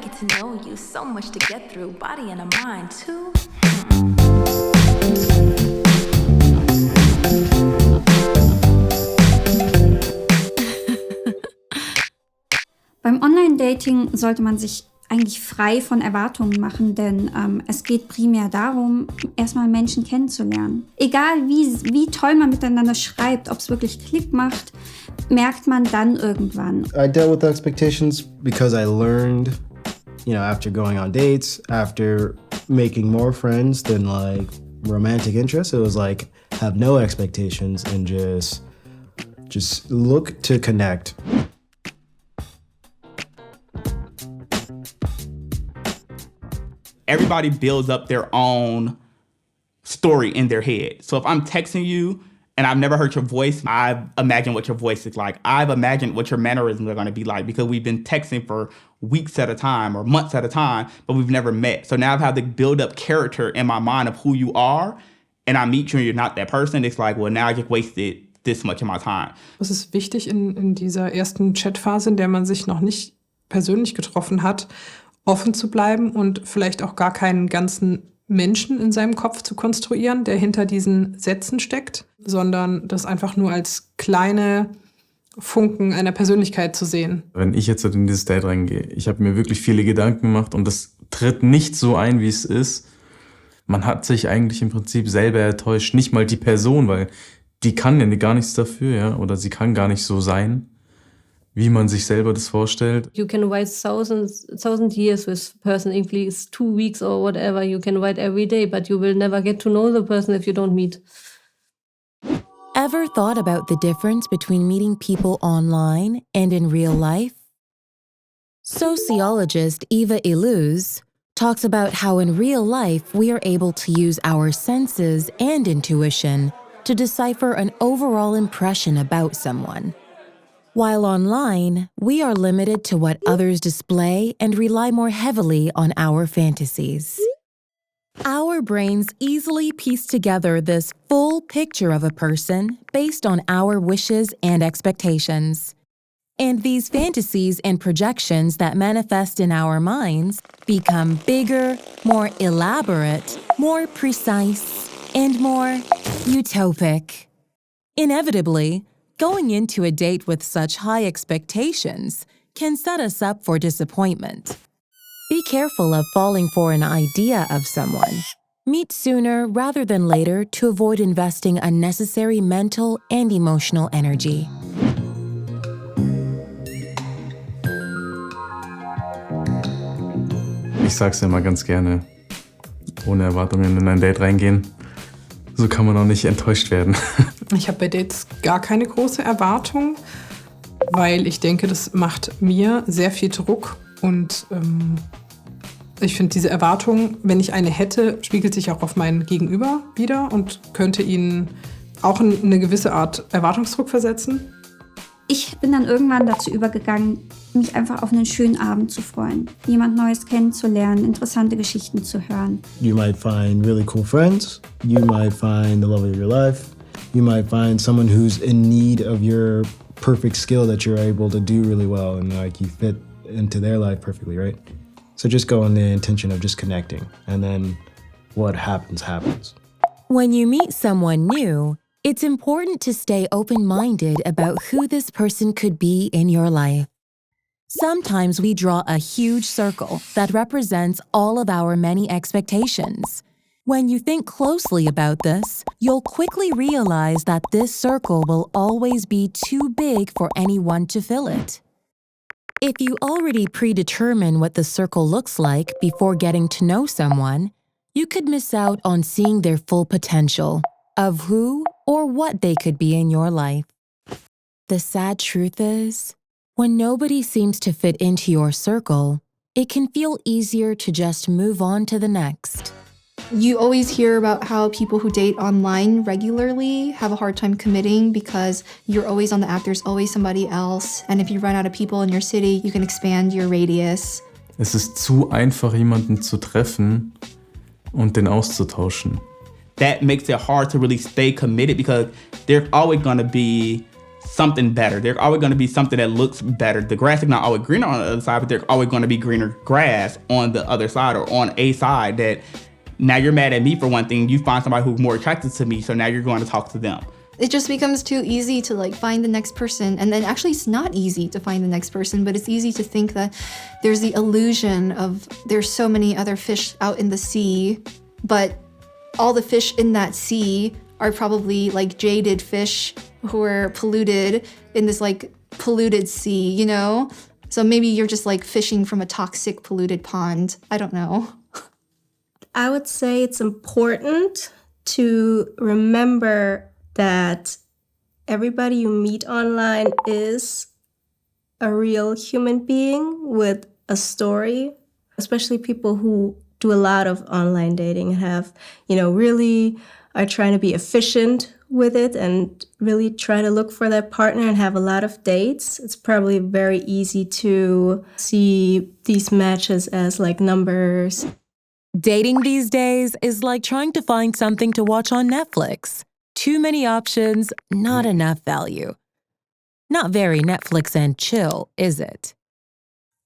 get to know you. So much to get through, body and a mind too. Beim Online-Dating sollte man sich eigentlich frei von Erwartungen machen, denn es geht primär darum, erstmal Menschen kennenzulernen. Egal wie toll man miteinander schreibt, ob es wirklich Klick macht, merkt man dann irgendwann. I dealt with expectations because I learned, after going on dates, after making more friends than like romantic interest, it was like have no expectations and just look to connect. Everybody builds up their own story in their head. So if I'm texting you and I've never heard your voice, I've imagined what your voice is like. I've imagined what your mannerisms are going to be like because we've been texting for weeks at a time or months at a time, but we've never met. So now I've had to build up character in my mind of who you are, and I meet you and you're not that person. It's like, well, now I just wasted this much of my time. Es ist wichtig in dieser ersten Chatphase, in der man sich noch nicht persönlich getroffen hat, offen zu bleiben und vielleicht auch gar keinen ganzen Menschen in seinem Kopf zu konstruieren, der hinter diesen Sätzen steckt, sondern das einfach nur als kleine Funken einer Persönlichkeit zu sehen. Wenn ich jetzt in dieses Date reingehe, ich habe mir wirklich viele Gedanken gemacht und das tritt nicht so ein, wie es ist. Man hat sich eigentlich im Prinzip selber enttäuscht, nicht mal die Person, weil die kann ja gar nichts dafür, ja, oder sie kann gar nicht so sein, wie man sich selber das vorstellt. You can write thousand years with a person, if it's 2 weeks or whatever. You can write every day, but you will never get to know the person if you don't meet. Ever thought about the difference between meeting people online and in real life? Sociologist Eva Illouz talks about how in real life we are able to use our senses and intuition to decipher an overall impression about someone. While online, we are limited to what others display and rely more heavily on our fantasies. Our brains easily piece together this full picture of a person based on our wishes and expectations. And these fantasies and projections that manifest in our minds become bigger, more elaborate, more precise, and more utopic. Inevitably, going into a date with such high expectations can set us up for disappointment. Be careful of falling for an idea of someone. Meet sooner rather than later to avoid investing unnecessary mental and emotional energy. Ich sag's ja immer ganz gerne, ohne Erwartungen in ein Date reingehen. So kann man auch nicht enttäuscht werden. Ich habe bei Dates gar keine große Erwartung, weil ich denke, das macht mir sehr viel Druck. Und ich finde, diese Erwartung, wenn ich eine hätte, spiegelt sich auch auf mein Gegenüber wider und könnte ihn auch in eine gewisse Art Erwartungsdruck versetzen. Ich bin dann irgendwann dazu übergegangen, mich einfach auf einen schönen Abend zu freuen, jemand Neues kennenzulernen, interessante Geschichten zu hören. You might find really cool friends. You might find the love of your life. You might find someone who's in need of your perfect skill that you're able to do really well and like you fit into their life perfectly, right? So just go in the intention of just connecting and then what happens, happens. When you meet someone new, it's important to stay open-minded about who this person could be in your life. Sometimes we draw a huge circle that represents all of our many expectations. When you think closely about this, you'll quickly realize that this circle will always be too big for anyone to fill it. If you already predetermine what the circle looks like before getting to know someone, you could miss out on seeing their full potential of who or what they could be in your life. The sad truth is, when nobody seems to fit into your circle, it can feel easier to just move on to the next. You always hear about how people who date online regularly have a hard time committing because you're always on the app, there's always somebody else. And if you run out of people in your city, you can expand your radius. Es ist zu einfach, jemanden zu treffen und den auszutauschen. That makes it hard to really stay committed because there's always going to be something better. There's always going to be something that looks better. The grass is not always greener on the other side, but there's always going to be greener grass on the other side or on a side that now you're mad at me for one thing. You find somebody who's more attracted to me, so now you're going to talk to them. It just becomes too easy to like find the next person. And then actually it's not easy to find the next person, but it's easy to think that there's the illusion of there's so many other fish out in the sea, but all the fish in that sea are probably like jaded fish who are polluted in this like polluted sea, you know? So maybe you're just like fishing from a toxic polluted pond. I don't know. I would say it's important to remember that everybody you meet online is a real human being with a story, especially people who do a lot of online dating and have, really are trying to be efficient with it and really try to look for their partner and have a lot of dates. It's probably very easy to see these matches as like numbers. Dating these days is like trying to find something to watch on Netflix. Too many options, not enough value. Not very Netflix and chill, is it?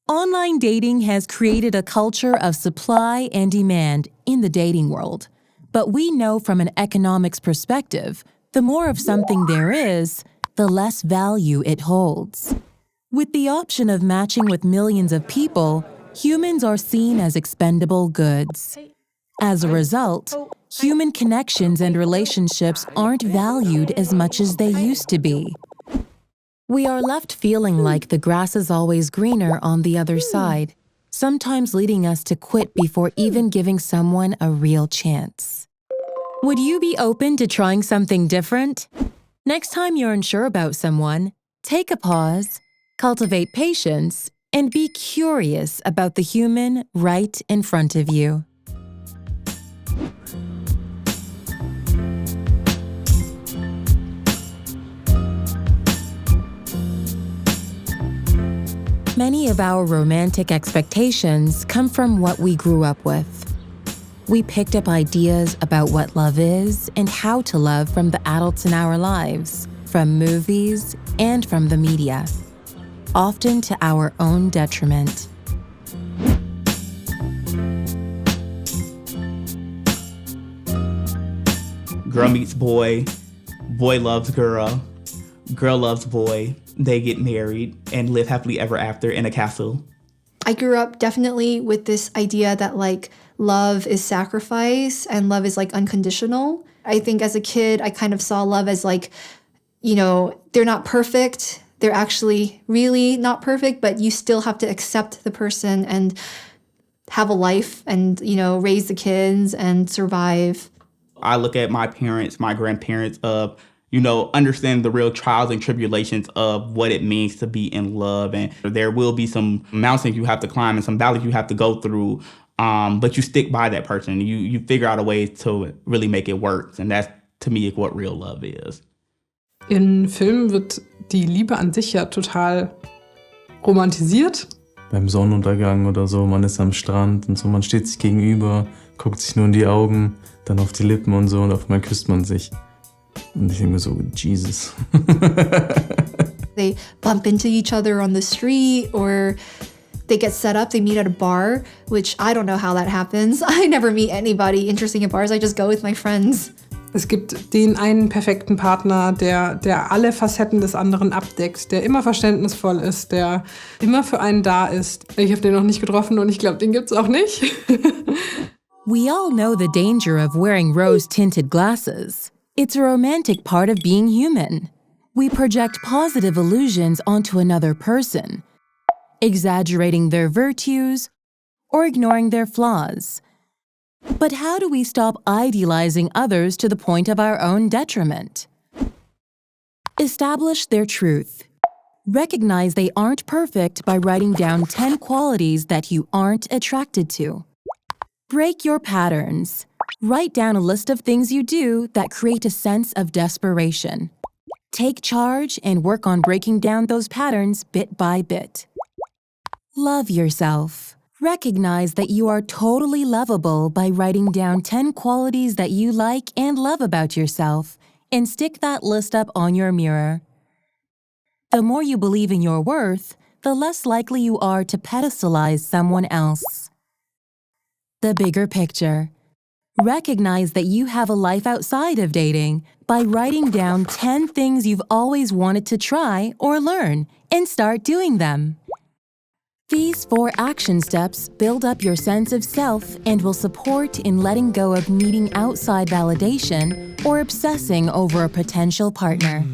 Online dating has created a culture of supply and demand in the dating world. But we know from an economics perspective, the more of something there is, the less value it holds. With the option of matching with millions of people, humans are seen as expendable goods. As a result, human connections and relationships aren't valued as much as they used to be. We are left feeling like the grass is always greener on the other side, sometimes leading us to quit before even giving someone a real chance. Would you be open to trying something different? Next time you're unsure about someone, take a pause, cultivate patience, and be curious about the human right in front of you. Many of our romantic expectations come from what we grew up with. We picked up ideas about what love is and how to love from the adults in our lives, from movies, and from the media, often to our own detriment. Girl meets boy, boy loves girl, girl loves boy. They get married and live happily ever after in a castle. I grew up definitely with this idea that like love is sacrifice and love is like unconditional. I think as a kid, I kind of saw love as like, they're not perfect. They're actually really not perfect, but you still have to accept the person and have a life and, raise the kids and survive. I look at my parents, my grandparents of, understand the real trials and tribulations of what it means to be in love. And there will be some mountains you have to climb and some valleys you have to go through. But you stick by that person. You figure out a way to really make it work. And that's, to me, what real love is. In Filmen wird die Liebe an sich ja total romantisiert. Beim Sonnenuntergang oder so, man ist am Strand und so, man steht sich gegenüber, guckt sich nur in die Augen, dann auf die Lippen und so und auf einmal küsst man sich. Und ich denke mir so, Jesus. They bump into each other on the street or they get set up, they meet at a bar, which I don't know how that happens. I never meet anybody interesting at bars, I just go with my friends. Es gibt den einen perfekten Partner, der alle Facetten des anderen abdeckt, der immer verständnisvoll ist, der immer für einen da ist. Ich habe den noch nicht getroffen und ich glaube, den gibt's auch nicht. We all know the danger of wearing rose-tinted glasses. It's a romantic part of being human. We project positive illusions onto another person, exaggerating their virtues or ignoring their flaws. But how do we stop idealizing others to the point of our own detriment? Establish their truth. Recognize they aren't perfect by writing down 10 qualities that you aren't attracted to. Break your patterns. Write down a list of things you do that create a sense of desperation. Take charge and work on breaking down those patterns bit by bit. Love yourself. Recognize that you are totally lovable by writing down 10 qualities that you like and love about yourself and stick that list up on your mirror. The more you believe in your worth, the less likely you are to pedestalize someone else. The bigger picture. Recognize that you have a life outside of dating by writing down 10 things you've always wanted to try or learn and start doing them. These 4 action steps build up your sense of self and will support in letting go of needing outside validation or obsessing over a potential partner.